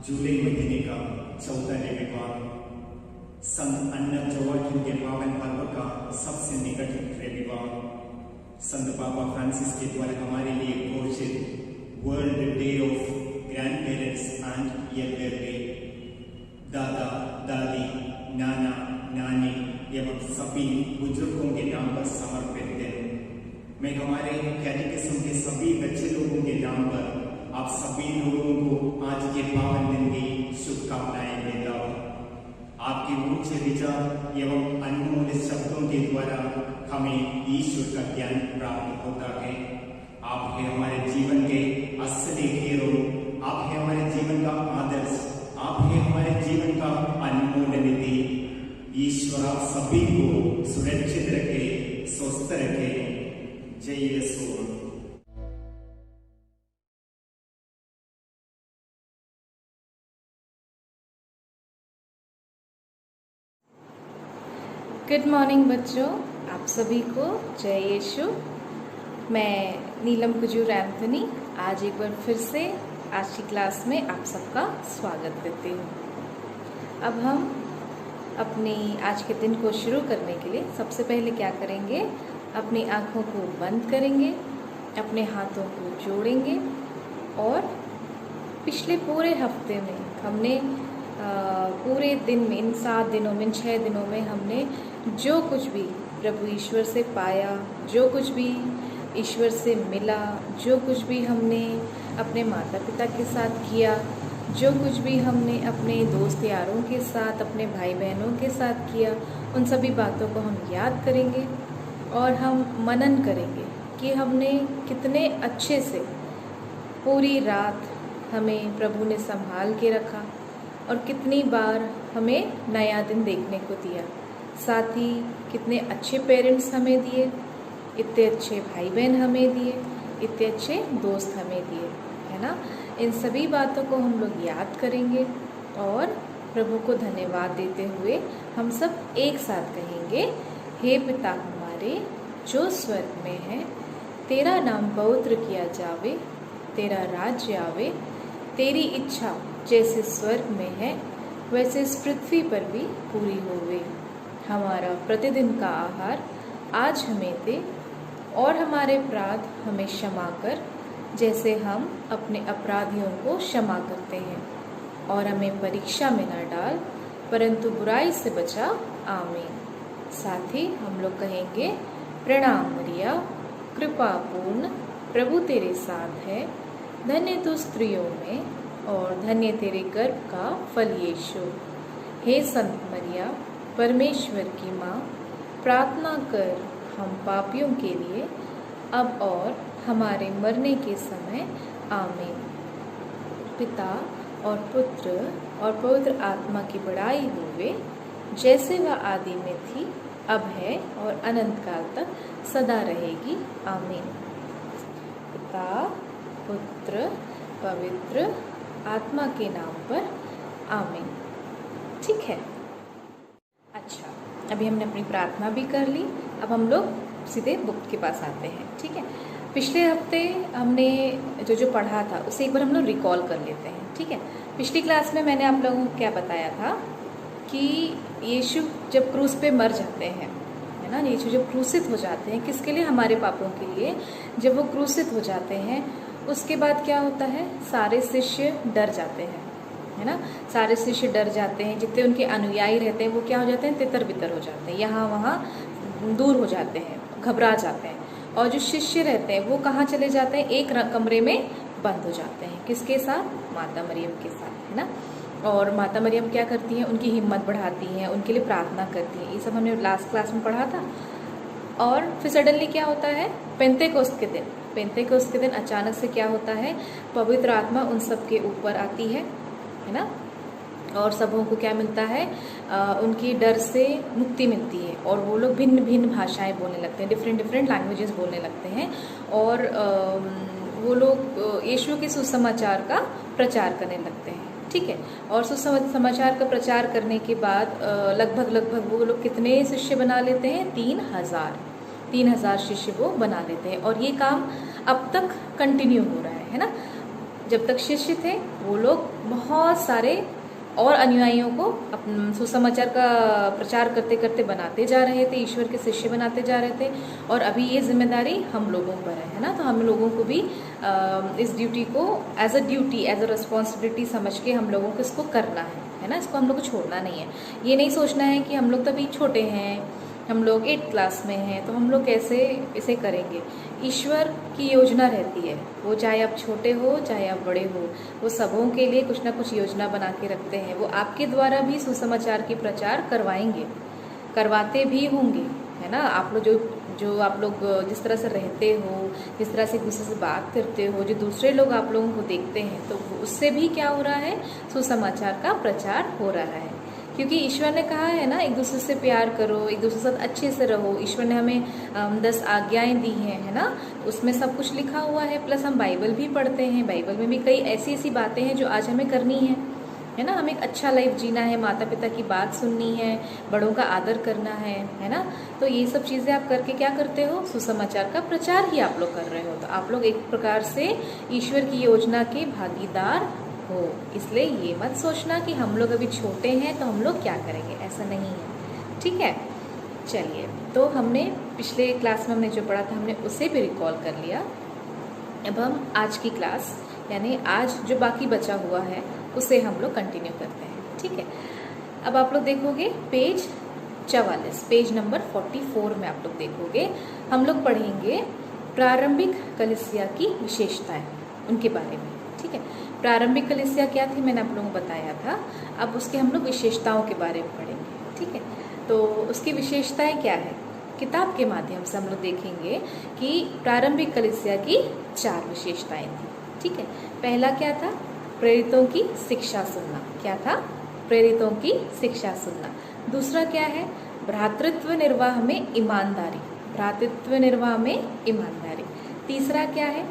जुलाई महीने का 14 रविवार संत अन्ना जोआकिम के पावन पर्व का सबसे निकट रविवार संत पापा फ्रांसिस के द्वारा हमारे लिए घोषित world day of grand parents and Elder day. दादा दादी नाना नानी एवं सभी बुजुर्गों के नाम पर समर्पित है। मैं हमारे कैटेकिज्म के सभी बच्चे लोगों के नाम पर आप सभी लोगों को आज के पावन दिन की शुभकामनाएं देता हूँ। आपके ऊंचे विचार एवं अनमोल शब्दों के द्वारा हमें ईश्वर का ज्ञान प्राप्त होता है। आप हैं हमारे जीवन के असली हीरो, आप हैं हमारे जीवन का आदर्श, आप हैं हमारे जीवन का अनमोल निधि। ईश्वर आप सभी को सुरक्षित रखे, स्वस्थ रखे। जय यीशु। गुड मॉर्निंग बच्चों, आप सभी को जय यीशु। मैं नीलम कुजूर एंथनी आज एक बार फिर से आज की क्लास में आप सबका स्वागत करती हूँ। अब हम अपनी आज के दिन को शुरू करने के लिए सबसे पहले क्या करेंगे, अपनी आँखों को बंद करेंगे, अपने हाथों को जोड़ेंगे और पिछले पूरे हफ्ते में हमने पूरे दिन में, इन 7 दिनों में, इन 6 दिनों में हमने जो कुछ भी प्रभु ईश्वर से पाया, जो कुछ भी ईश्वर से मिला, जो कुछ भी हमने अपने माता पिता के साथ किया, जो कुछ भी हमने अपने दोस्त यारों के साथ, अपने भाई बहनों के साथ किया, उन सभी बातों को हम याद करेंगे और हम मनन करेंगे कि हमने कितने अच्छे से पूरी रात हमें प्रभु ने संभाल के रखा और कितनी बार हमें नया दिन देखने को दिया। साथ ही कितने अच्छे पेरेंट्स हमें दिए, इतने अच्छे भाई बहन हमें दिए, इतने अच्छे दोस्त हमें दिए, है ना। इन सभी बातों को हम लोग याद करेंगे और प्रभु को धन्यवाद देते हुए हम सब एक साथ कहेंगे, हे पिता हमारे जो स्वर्ग में है, तेरा नाम पवित्र किया जावे, तेरा राज्य आवे, तेरी इच्छा जैसे स्वर्ग में है वैसे इस पृथ्वी पर भी पूरी होवे। हमारा प्रतिदिन का आहार आज हमें दे और हमारे अपराध हमें क्षमा कर जैसे हम अपने अपराधियों को क्षमा करते हैं, और हमें परीक्षा में न डाल परंतु बुराई से बचा, आमीन। साथ ही हम लोग कहेंगे, प्रणाम मरिया कृपा पूर्ण प्रभु तेरे साथ है, धन्य तू स्त्रियों में और धन्य तेरे गर्भ का फल यीशु। हे संत मरिया परमेश्वर की माँ, प्रार्थना कर हम पापियों के लिए अब और हमारे मरने के समय, आमीन। पिता और पुत्र और पवित्र आत्मा की बड़ाई होवे, जैसे वह आदि में थी, अब है और अनंत काल तक सदा रहेगी, आमीन। पिता पुत्र पवित्र आत्मा के नाम पर, आमीन। ठीक है। अच्छा, अभी हमने अपनी प्रार्थना भी कर ली, अब हम लोग सीधे बुक के पास आते हैं। ठीक है। पिछले हफ्ते हमने जो पढ़ा था उसे एक बार हम लोग रिकॉल कर लेते हैं। ठीक है। पिछली क्लास में मैंने आप लोगों को क्या बताया था कि यीशु जब क्रूस पे मर जाते हैं, है ना, यीशु जब क्रूसित हो जाते हैं, किसके लिए? हमारे पापों के लिए। जब वो क्रूसित हो जाते हैं उसके बाद क्या होता है, सारे शिष्य डर जाते हैं, है ना। सारे शिष्य डर जाते हैं, जितने उनके अनुयायी रहते हैं वो क्या हो जाते हैं, तितर बितर हो जाते हैं, यहाँ वहाँ दूर हो जाते हैं, घबरा जाते हैं। और जो शिष्य रहते हैं वो कहाँ चले जाते हैं, एक कमरे में बंद हो जाते हैं। किसके साथ? माता मरियम के साथ, है ना। और माता मरियम क्या करती हैं, उनकी हिम्मत बढ़ाती हैं, उनके लिए प्रार्थना करती हैं। ये सब हमने लास्ट क्लास में पढ़ा था। और फिर सडनली क्या होता है, पेंतेकोस्त के दिन अचानक से क्या होता है, पवित्र आत्मा उन सब के ऊपर आती है ना। और सबों को क्या मिलता है, उनकी डर से मुक्ति मिलती है और वो लोग भिन्न भिन्न भाषाएं बोलने लगते हैं, डिफरेंट लैंग्वेजेस बोलने लगते हैं। और वो लोग यीशु के सुसमाचार का प्रचार करने लगते हैं। ठीक है। और सुसमाचार का प्रचार करने के बाद लगभग वो लोग कितने शिष्य बना लेते हैं, 3000 शिष्य वो बना लेते हैं। और ये काम अब तक कंटिन्यू हो रहा है ना। जब तक शिष्य थे वो लोग बहुत सारे और अनुयायियों को सुसमाचार का प्रचार करते करते बनाते जा रहे थे, ईश्वर के शिष्य बनाते जा रहे थे। और अभी ये जिम्मेदारी हम लोगों पर है ना। तो हम लोगों को भी इस ड्यूटी को as a duty, as a responsibility समझ के हम लोगों को इसको करना है ना। इसको हम लोग को छोड़ना नहीं है। ये नहीं सोचना है कि हम लोग तो अभी छोटे हैं, हम लोग 8th क्लास में हैं, तो हम लोग कैसे इसे करेंगे। ईश्वर की योजना रहती है, वो चाहे आप छोटे हो चाहे आप बड़े हो, वो सबों के लिए कुछ ना कुछ योजना बना के रखते हैं। वो आपके द्वारा भी सुसमाचार की प्रचार करवाएंगे, करवाते भी होंगे, है ना। आप लोग जो आप लोग जिस तरह से रहते हो, जिस तरह से एक दूसरे से बात करते हो, जो दूसरे लोग आप लोगों को देखते हैं, तो उससे भी क्या हो रहा है, सुसमाचार का प्रचार हो रहा है। क्योंकि ईश्वर ने कहा है ना, एक दूसरे से प्यार करो, एक दूसरे के साथ अच्छे से रहो। ईश्वर ने हमें 10 आज्ञाएं दी हैं, है ना। उसमें सब कुछ लिखा हुआ है। प्लस हम बाइबल भी पढ़ते हैं, बाइबल में भी कई ऐसी ऐसी बातें हैं जो आज हमें करनी है ना। हमें एक अच्छा लाइफ जीना है, माता पिता की बात सुननी है, बड़ों का आदर करना है ना। तो ये सब चीज़ें आप करके क्या करते हो, सुसमाचार का प्रचार ही आप लोग कर रहे हो। तो आप लोग एक प्रकार से ईश्वर की योजना के भागीदार हो। इसलिए ये मत सोचना कि हम लोग अभी छोटे हैं तो हम लोग क्या करेंगे, ऐसा नहीं है, ठीक है। चलिए, तो हमने पिछले क्लास में हमने जो पढ़ा था हमने उसे भी रिकॉल कर लिया। अब हम आज की क्लास यानी आज जो बाकी बचा हुआ है उसे हम लोग कंटिन्यू करते हैं, ठीक है। अब आप लोग देखोगे पेज 44, पेज नंबर 44 में आप लोग देखोगे हम लोग पढ़ेंगे प्रारंभिक कलीसिया की विशेषताएं, उनके बारे में, ठीक है। प्रारंभिक कलीसिया क्या थी मैंने आप लोगों को बताया था। अब उसके हम लोग विशेषताओं के बारे में पढ़ेंगे, ठीक है। तो उसकी विशेषताएं क्या है, किताब के माध्यम से हम लोग देखेंगे कि प्रारंभिक कलीसिया की 4 विशेषताएं थी, ठीक है। पहला क्या था, प्रेरितों की शिक्षा सुनना। क्या था, प्रेरितों की शिक्षा सुनना। दूसरा क्या है, भ्रातृत्व निर्वाह में ईमानदारी, भ्रातृत्व निर्वाह में ईमानदारी। तीसरा क्या है,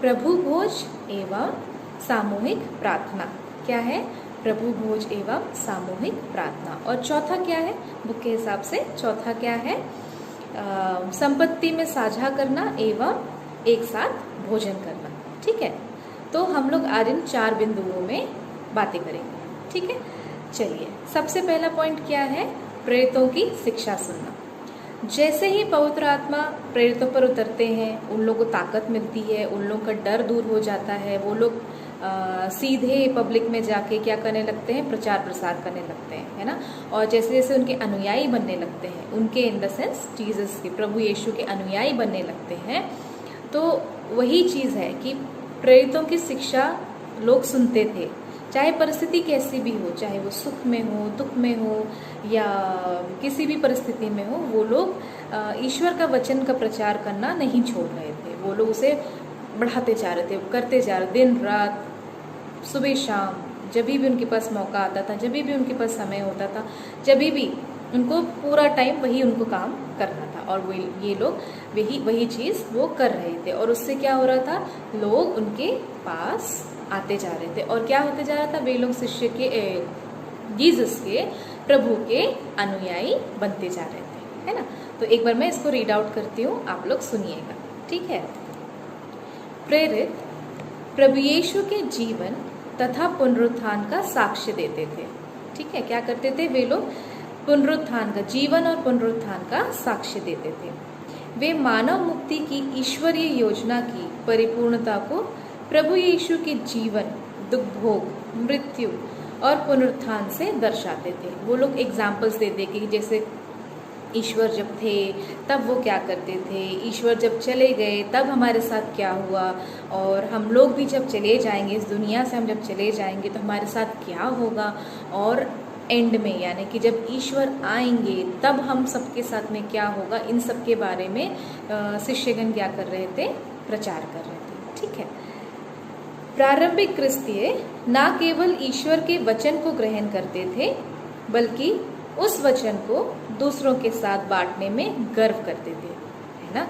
प्रभु भोज एवं सामूहिक प्रार्थना। क्या है, प्रभु भोज एवं सामूहिक प्रार्थना। और चौथा क्या है, बुक के हिसाब से चौथा क्या है, संपत्ति में साझा करना एवं एक साथ भोजन करना, ठीक है। तो हम लोग आज इन 4 बिंदुओं में बातें करेंगे, ठीक है। चलिए, सबसे पहला पॉइंट क्या है, प्रेरितों की शिक्षा सुनना। जैसे ही पवित्र आत्मा प्रेरितों पर उतरते हैं, उन लोगों को ताकत मिलती है, उन लोगों का डर दूर हो जाता है। वो लोग सीधे पब्लिक में जाके क्या करने लगते हैं, प्रचार प्रसार करने लगते हैं, है ना। और जैसे जैसे उनके अनुयायी बनने लगते हैं, उनके इन द सेंस जीसस के, प्रभु यीशु के अनुयायी बनने लगते हैं, तो वही चीज़ है कि प्रेरितों की शिक्षा लोग सुनते थे, चाहे परिस्थिति कैसी भी हो, चाहे वो सुख में हो, दुख में हो, या किसी भी परिस्थिति में हो, वो लोग ईश्वर का वचन का प्रचार करना नहीं छोड़ रहे थे। वो लोग उसे बढ़ाते जा रहे थे, करते जा रहे, दिन रात, सुबह शाम, जब भी उनके पास मौका आता था, जब भी उनके पास समय होता था, जब भी उनको पूरा टाइम वही उनको काम करना था। और वो ये लोग वही चीज़ वो कर रहे थे। और उससे क्या हो रहा था, लोग उनके पास आते जा रहे थे। और क्या होते जा रहा था, वे लोग शिष्य के, जीसस के, प्रभु के अनुयायी बनते जा रहे थे, है ना। तो एक बार मैं इसको रीड आउट करती हूँ, आप लोग सुनिएगा, ठीक है। प्रेरित प्रभु यीशु के जीवन तथा पुनरुत्थान का साक्ष्य देते थे, ठीक है। क्या करते थे वे लोग, पुनरुत्थान का, जीवन और पुनरुत्थान का साक्ष्य देते थे। वे मानव मुक्ति की ईश्वरीय योजना की परिपूर्णता को प्रभु यीशु के जीवन, दुख भोग, मृत्यु और पुनरुत्थान से दर्शाते थे। वो लोग एग्जाम्पल्स दे दे कि जैसे ईश्वर जब थे तब वो क्या करते थे, ईश्वर जब चले गए तब हमारे साथ क्या हुआ, और हम लोग भी जब चले जाएंगे, इस दुनिया से हम जब चले जाएंगे तो हमारे साथ क्या होगा, और एंड में यानी कि जब ईश्वर आएंगे तब हम सबके साथ में क्या होगा, इन सब के बारे में शिष्यगण क्या कर रहे थे, प्रचार कर रहे थे, ठीक है। प्रारंभिक क्रिस्तीय ना केवल ईश्वर के वचन को ग्रहण करते थे, बल्कि उस वचन को दूसरों के साथ बांटने में गर्व करते थे, है ना।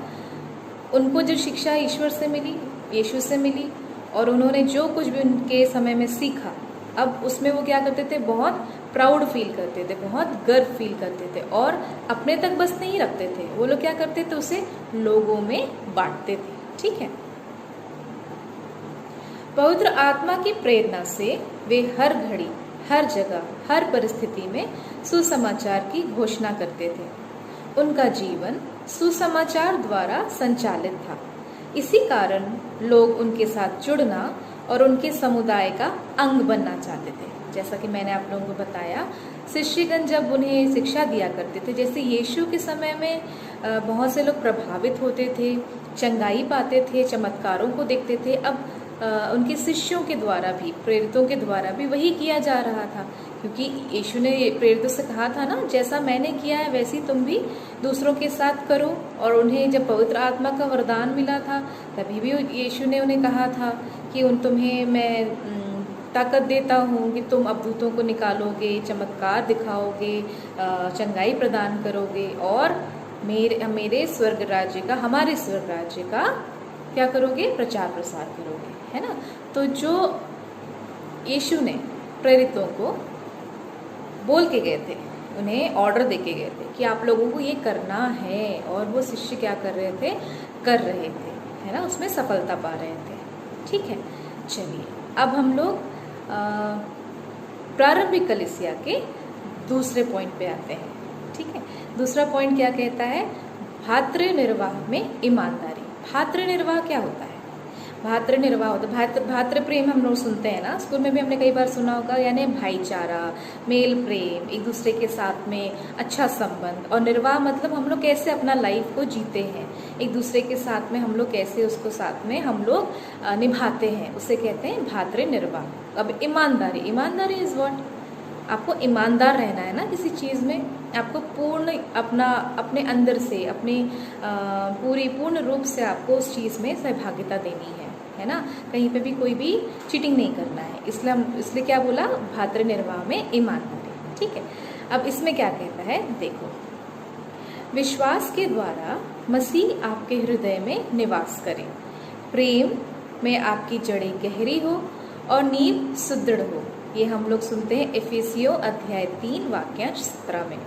उनको जो शिक्षा ईश्वर से मिली, यीशु से मिली, और उन्होंने जो कुछ भी उनके समय में सीखा, अब उसमें वो क्या करते थे, बहुत प्राउड फील करते थे, बहुत गर्व फील करते थे, और अपने तक बस नहीं रखते थे, वो लोग क्या करते थे, उसे लोगों में बांटते थे, ठीक है। पवित्र आत्मा की प्रेरणा से वे हर घड़ी, हर जगह, हर परिस्थिति में सुसमाचार की घोषणा करते थे। उनका जीवन सुसमाचार द्वारा संचालित था। इसी कारण लोग उनके साथ जुड़ना और उनके समुदाय का अंग बनना चाहते थे। जैसा कि मैंने आप लोगों को बताया, शिष्यगण जब उन्हें शिक्षा दिया करते थे, जैसे यीशु के समय में बहुत से लोग प्रभावित होते थे, चंगाई पाते थे, चमत्कारों को देखते थे। अब उनके शिष्यों के द्वारा भी, प्रेरितों के द्वारा भी वही किया जा रहा था, क्योंकि यीशु ने प्रेरितों से कहा था ना, जैसा मैंने किया है वैसे ही तुम भी दूसरों के साथ करो। और उन्हें जब पवित्र आत्मा का वरदान मिला था, तभी भी यीशु ने उन्हें कहा था कि तुम्हें मैं ताकत देता हूँ कि तुम अबदूतों को निकालोगे, चमत्कार दिखाओगे, चंगाई प्रदान करोगे और मेरे स्वर्ग राज्य का, हमारे स्वर्ग राज्य का क्या करोगे, प्रचार प्रसार करोगे, है ना। तो जो यीशु ने प्रेरितों को बोल के गए थे, उन्हें ऑर्डर दे के गए थे कि आप लोगों को ये करना है, और वो शिष्य क्या कर रहे थे, है ना, उसमें सफलता पा रहे थे। ठीक है, चलिए अब हम लोग प्रारंभिक कलीसिया के दूसरे पॉइंट पे आते हैं। ठीक है, दूसरा पॉइंट क्या कहता है, भातृ निर्वाह में ईमानदारी। भातृ निर्वाह क्या होता है? भातृ निर्वाह होता है, भातृ प्रेम हम लोग सुनते हैं ना, स्कूल में भी हमने कई बार सुना होगा, यानी भाईचारा, मेल प्रेम, एक दूसरे के साथ में अच्छा संबंध। और निर्वाह मतलब हम लोग कैसे अपना लाइफ को जीते हैं, एक दूसरे के साथ में हम लोग कैसे उसको साथ में हम लोग निभाते हैं, उसे कहते हैं भातृ निर्वाह। अब ईमानदारी, ईमानदारी इज व्हाट, आपको ईमानदार रहना है ना किसी चीज़ में, आपको पूर्ण अपने अंदर से, अपनी पूर्ण रूप से आपको उस चीज़ में सहभागिता देनी है ना, कहीं पे भी कोई भी चीटिंग नहीं करना है। इसलिए क्या बोला, भातृ निर्वाह में ईमानदारी। ठीक है, अब इसमें क्या कहता है, देखो, विश्वास के द्वारा मसीह आपके हृदय में निवास करे, प्रेम में आपकी जड़ें गहरी हो और नींव सुदृढ़ हो। ये हम लोग सुनते हैं एफेसियों अध्याय 3 वाक्यांश 17 में।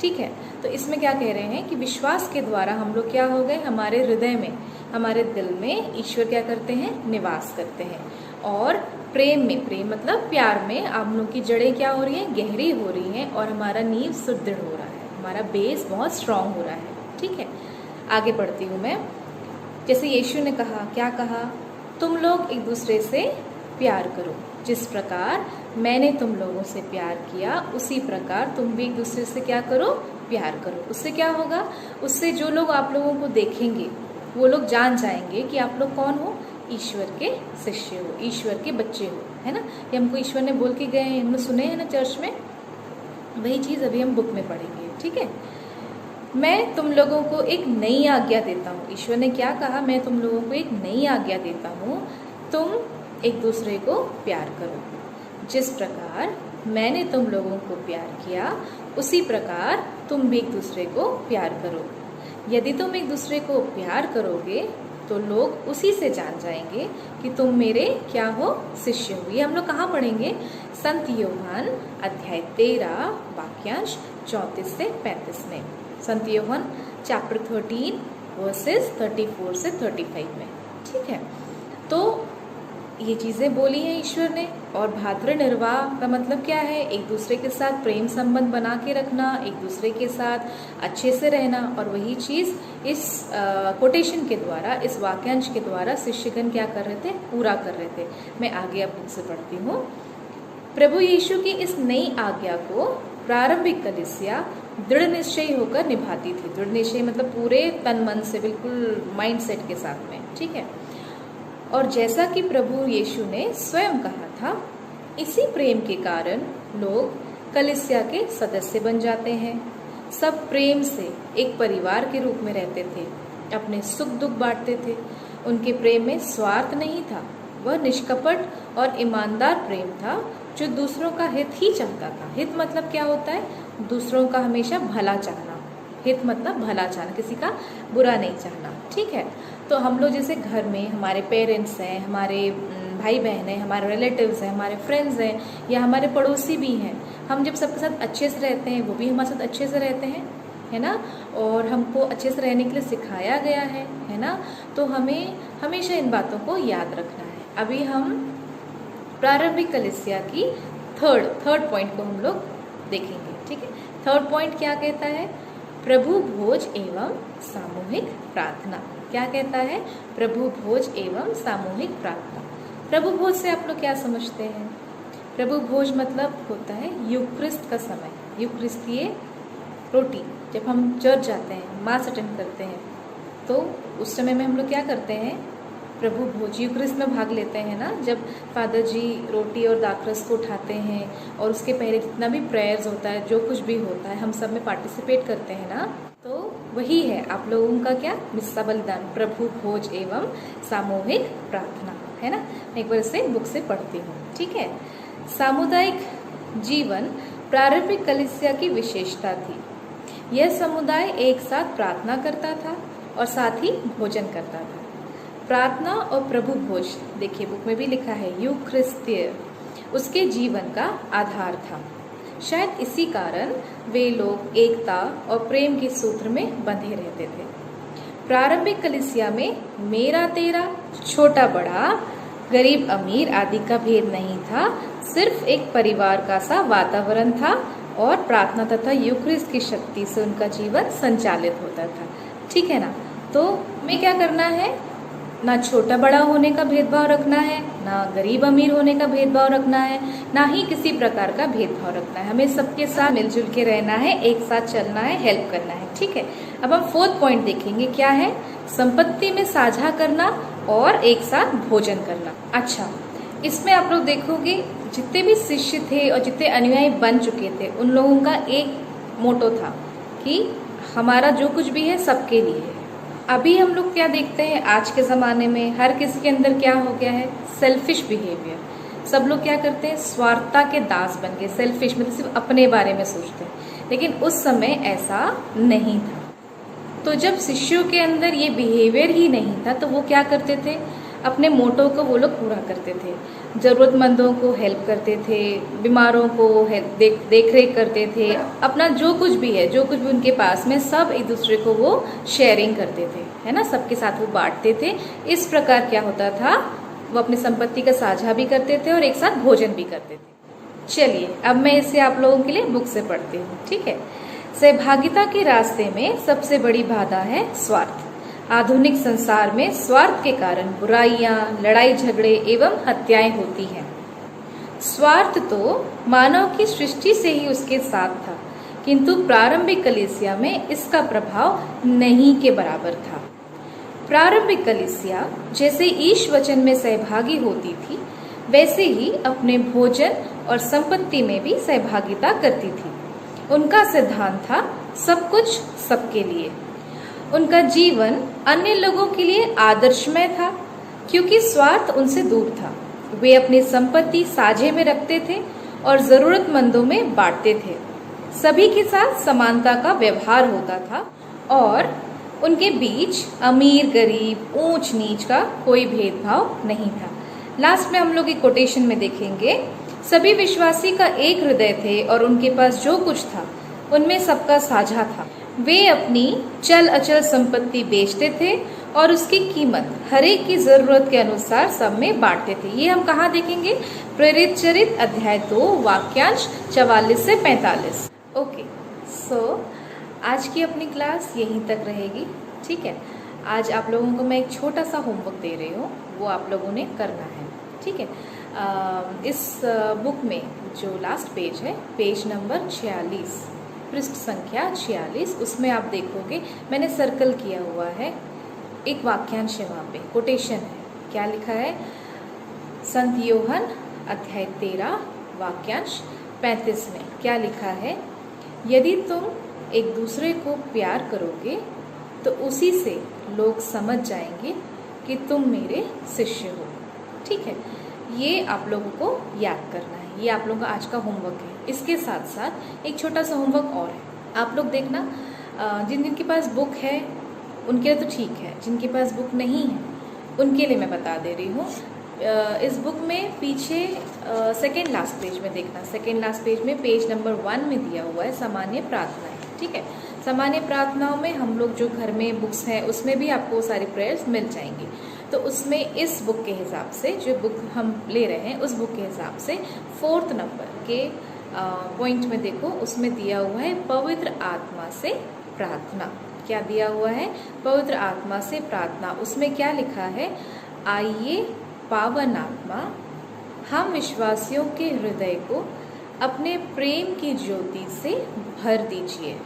ठीक है, तो इसमें क्या कह रहे हैं कि विश्वास के द्वारा हम लोग क्या हो गए, हमारे हृदय में, हमारे दिल में ईश्वर क्या करते हैं, निवास करते हैं। और प्रेम में, प्रेम मतलब प्यार में, हम लोग की जड़ें क्या हो रही हैं, गहरी हो रही हैं, और हमारा नींव सुदृढ़ हो रहा है, हमारा बेस बहुत स्ट्रांग हो रहा है। ठीक है, आगे बढ़ती हूँ मैं। जैसे यीशु ने कहा, क्या कहा, तुम लोग एक दूसरे से प्यार करो, जिस प्रकार मैंने तुम लोगों से प्यार किया उसी प्रकार तुम भी एक दूसरे से क्या करो, प्यार करो। उससे क्या होगा, उससे जो लोग आप लोगों को देखेंगे वो लोग जान जाएंगे कि आप लोग कौन हो, ईश्वर के शिष्य हो, ईश्वर के बच्चे हो, है ना। ये हमको ईश्वर ने बोल के गए हैं, हमने सुने हैं ना चर्च में, वही चीज़ अभी हम बुक में पढ़ेंगे। ठीक है, मैं तुम लोगों को एक नई आज्ञा देता हूँ। ईश्वर ने क्या कहा, मैं तुम लोगों को एक नई आज्ञा देता हूँ, तुम एक दूसरे को प्यार करो, जिस प्रकार मैंने तुम लोगों को प्यार किया उसी प्रकार तुम भी एक दूसरे को प्यार करो। यदि तुम एक दूसरे को प्यार करोगे तो लोग उसी से जान जाएंगे कि तुम मेरे क्या हो, शिष्य हो। ये हम लोग कहाँ पढ़ेंगे, संत यूहन्ना अध्याय 13 वाक्यांश 34 से 35 में। संत यूहन्ना चैप्टर 13 वर्सेस 34 से 35 में। ठीक है, तो ये चीज़ें बोली हैं ईश्वर ने। और भातृ निर्वाह का मतलब क्या है, एक दूसरे के साथ प्रेम संबंध बना के रखना, एक दूसरे के साथ अच्छे से रहना। और वही चीज़ इस कोटेशन के द्वारा, इस वाक्यांश के द्वारा शिष्यगण क्या कर रहे थे, पूरा कर रहे थे। मैं आगे अब से पढ़ती हूँ। प्रभु यीशु की इस नई आज्ञा को प्रारंभिक कलीसिया दृढ़ निश्चय होकर निभाती थी। दृढ़ निश्चय मतलब पूरे तन मन से, बिल्कुल माइंड सेट के साथ में। ठीक है, और जैसा कि प्रभु यीशु ने स्वयं कहा था, इसी प्रेम के कारण लोग कलीसिया के सदस्य बन जाते हैं। सब प्रेम से एक परिवार के रूप में रहते थे, अपने सुख दुख बांटते थे। उनके प्रेम में स्वार्थ नहीं था, वह निष्कपट और ईमानदार प्रेम था जो दूसरों का हित ही चाहता था। हित मतलब क्या होता है, दूसरों का हमेशा भला चाहना। हित मतलब भला चाहना, किसी का बुरा नहीं चाहना। ठीक है, तो हम लोग जैसे घर में हमारे पेरेंट्स हैं, हमारे भाई बहन हैं, हमारे रिलेटिव्स हैं, हमारे फ्रेंड्स हैं, या हमारे पड़ोसी भी हैं, हम जब सबके साथ अच्छे से रहते हैं, वो भी हमारे साथ अच्छे से रहते हैं, है ना। और हमको अच्छे से रहने के लिए सिखाया गया है ना। तो हमें हमेशा इन बातों को याद रखना है। अभी हम प्रारंभिक कलीसिया की थर्ड पॉइंट को हम लोग देखेंगे। ठीक है, थर्ड पॉइंट क्या कहता है? प्रभु भोज एवं सामूहिक प्रार्थना। क्या कहता है? प्रभु भोज एवं सामूहिक प्रार्थना। प्रभु भोज से आप लोग क्या समझते हैं? प्रभु भोज मतलब होता है यूक्रिस्ट का समय, यूक्रिस्तीय रोटी। जब हम चर्च जाते हैं, मास अटेंड करते हैं, तो उस समय में हम लोग क्या करते हैं? प्रभु भोज यूक्रिस्ट में भाग लेते हैं ना। जब फादर जी रोटी और दाखरस को उठाते हैं और उसके पहले जितना भी प्रेयर्स होता है, जो कुछ भी होता है, हम सब में पार्टिसिपेट करते हैं ना। तो वही है आप लोगों का क्या? मिस्सा बलिदान, प्रभु भोज एवं सामूहिक प्रार्थना, है ना। मैं एक बार इसे बुक से पढ़ती हूँ। ठीक है, सामुदायिक जीवन प्रारंभिक कलीसिया की विशेषता थी। यह समुदाय एक साथ प्रार्थना करता था और साथ ही भोजन करता था। प्रार्थना और प्रभु भोज, देखिए बुक में भी लिखा है, यूक्रिस्तीय उसके जीवन का आधार था। शायद इसी कारण वे लोग एकता और प्रेम के सूत्र में बंधे रहते थे। प्रारंभिक कलीसिया में मेरा तेरा, छोटा बड़ा, गरीब अमीर आदि का भेद नहीं था। सिर्फ एक परिवार का सा वातावरण था और प्रार्थना तथा यूक्रिस्ट की शक्ति से उनका जीवन संचालित होता था। ठीक है ना। तो हमें क्या करना है? ना छोटा बड़ा होने का भेदभाव रखना है, ना गरीब अमीर होने का भेदभाव रखना है, ना ही किसी प्रकार का भेदभाव रखना है। हमें सबके साथ मिलजुल के रहना है, एक साथ चलना है, हेल्प करना है। ठीक है, अब हम फोर्थ पॉइंट देखेंगे। क्या है? संपत्ति में साझा करना और एक साथ भोजन करना। अच्छा, इसमें आप लोग देखोगे जितने भी शिष्य थे और जितने अनुयायी बन चुके थे, उन लोगों का एक मोटो था कि हमारा जो कुछ भी है सबके लिए है। अभी हम लोग क्या देखते हैं आज के ज़माने में? हर किसी के अंदर क्या हो गया है? Selfish behaviour. सब लोग क्या करते हैं? स्वार्थता के दास बन गए। सेल्फिश मतलब सिर्फ अपने बारे में सोचते हैं। लेकिन उस समय ऐसा नहीं था। तो जब शिष्यों के अंदर ये बिहेवियर ही नहीं था, तो वो क्या करते थे? अपने मोटो को वो लोग पूरा करते थे। ज़रूरतमंदों को हेल्प करते थे, बीमारों को देख रेख करते थे। अपना जो कुछ भी है, जो कुछ भी उनके पास में, सब एक दूसरे को वो शेयरिंग करते थे, है ना। सबके साथ वो बांटते थे। इस प्रकार क्या होता था? वो अपनी संपत्ति का साझा भी करते थे और एक साथ भोजन भी करते थे। चलिए, अब मैं इसे आप लोगों के लिए बुक से पढ़ती हूँ। ठीक है, सहभागिता के रास्ते में सबसे बड़ी बाधा है स्वार्थ। आधुनिक संसार में स्वार्थ के कारण बुराइयां, लड़ाई झगड़े एवं हत्याएं होती हैं। स्वार्थ तो मानव की सृष्टि से ही उसके साथ था, किंतु प्रारंभिक कलीसिया में इसका प्रभाव नहीं के बराबर था। प्रारंभिक कलीसिया जैसे ईश वचन में सहभागी होती थी, वैसे ही अपने भोजन और संपत्ति में भी सहभागिता करती थी। उनका सिद्धांत था सब कुछ सबके लिए। उनका जीवन अन्य लोगों के लिए आदर्शमय था, क्योंकि स्वार्थ उनसे दूर था। वे अपनी संपत्ति साझे में रखते थे और जरूरतमंदों में बांटते थे। सभी के साथ समानता का व्यवहार होता था और उनके बीच अमीर गरीब, ऊंच नीच का कोई भेदभाव नहीं था। लास्ट में हम लोग एक कोटेशन में देखेंगे, सभी विश्वासी का एक हृदय थे और उनके पास जो कुछ था उनमें सबका साझा था। वे अपनी चल अचल संपत्ति बेचते थे और उसकी कीमत हरेक की जरूरत के अनुसार सब में बांटते थे। ये हम कहाँ देखेंगे? प्रेरित चरित अध्याय 2 वाक्यांश 44 से 45। ओके, सो आज की अपनी क्लास यहीं तक रहेगी। ठीक है, आज आप लोगों को मैं एक छोटा सा होमवर्क दे रही हूँ, वो आप लोगों ने करना है। ठीक है, इस बुक में जो लास्ट पेज है, पेज नंबर 46, पृष्ठ संख्या 46, उसमें आप देखोगे मैंने सर्कल किया हुआ है, एक वाक्यांश है, वहाँ पे कोटेशन है। क्या लिखा है? संत योहन अध्याय 13 वाक्यांश 35 में क्या लिखा है? यदि तुम एक दूसरे को प्यार करोगे तो उसी से लोग समझ जाएंगे कि तुम मेरे शिष्य हो। ठीक है, ये आप लोगों को याद करना है। ये आप लोगों का आज का होमवर्क है। इसके साथ साथ एक छोटा सा होमवर्क और है, आप लोग देखना। जिन के पास बुक है उनके लिए तो ठीक है, जिनके पास बुक नहीं है उनके लिए मैं बता दे रही हूँ। इस बुक में पीछे सेकेंड लास्ट पेज में देखना, सेकेंड लास्ट पेज में पेज नंबर 1 में दिया हुआ है सामान्य प्रार्थनाएं। ठीक है, सामान्य प्रार्थनाओं में हम लोग जो घर में बुक्स हैं उसमें भी आपको सारी प्रेयर्स मिल जाएंगी। तो उसमें इस बुक के हिसाब से, जो बुक हम ले रहे हैं उस बुक के हिसाब से 4th नंबर के पॉइंट में देखो, उसमें दिया हुआ है पवित्र आत्मा से प्रार्थना। क्या दिया हुआ है? पवित्र आत्मा से प्रार्थना। उसमें क्या लिखा है? आइए पावन आत्मा, हम विश्वासियों के हृदय को अपने प्रेम की ज्योति से भर दीजिए।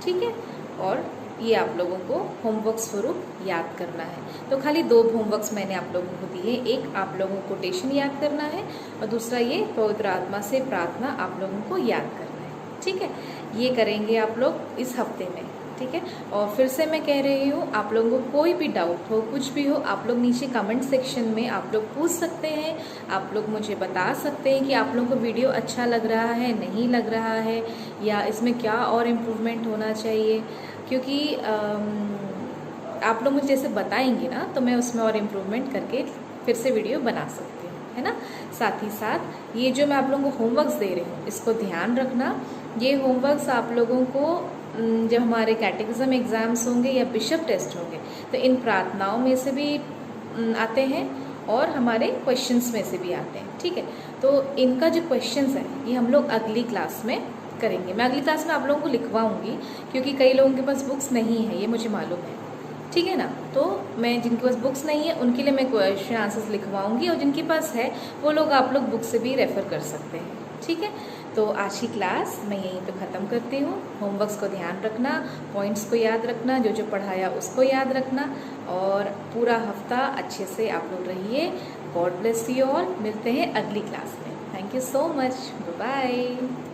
ठीक है, और ये आप लोगों को होमवर्क स्वरूप याद करना है। तो खाली 2 होमवर्क्स मैंने आप लोगों को दिए, एक आप लोगों को कोटेशन याद करना है और दूसरा ये पवित्र आत्मा से प्रार्थना आप लोगों को याद करना है। ठीक है, ये करेंगे आप लोग इस हफ्ते में। ठीक है, और फिर से मैं कह रही हूँ, आप लोगों को कोई भी डाउट हो, कुछ भी हो, आप लोग नीचे कमेंट सेक्शन में आप लोग पूछ सकते हैं। आप लोग मुझे बता सकते हैं कि आप लोगों को वीडियो अच्छा लग रहा है, नहीं लग रहा है, या इसमें क्या और इम्प्रूवमेंट होना चाहिए, क्योंकि आप लोग मुझे जैसे बताएंगे ना तो मैं उसमें और इम्प्रूवमेंट करके फिर से वीडियो बना सकती हूँ, है ना। साथ ही साथ ये जो मैं आप लोगों को होमवर्क्स दे रही हूँ, इसको ध्यान रखना। ये होमवर्क्स आप लोगों को जब हमारे कैटेकिज्म एग्ज़ाम्स होंगे या बिशप टेस्ट होंगे तो इन प्रार्थनाओं में से भी आते हैं और हमारे क्वेश्चंस में से भी आते हैं। ठीक है, तो इनका जो क्वेश्चंस है ये हम लोग अगली क्लास में करेंगे। मैं अगली क्लास में आप लोगों को लिखवाऊंगी, क्योंकि कई लोगों के पास बुक्स नहीं है, ये मुझे मालूम है। ठीक है ना, तो मैं जिनके पास बुक्स नहीं है उनके लिए मैं क्वेश्चन आंसर्स लिखवाऊंगी, और जिनके पास है वो लोग आप लोग बुक से भी रेफ़र कर सकते हैं। ठीक है, तो आज की क्लास मैं यहीं पे ख़त्म करती हूँ। होमवर्क्स को ध्यान रखना, पॉइंट्स को याद रखना, जो जो पढ़ाया उसको याद रखना, और पूरा हफ्ता अच्छे से आप लोग रहिए। God bless you all. मिलते हैं अगली क्लास में। Thank you so much. Bye bye.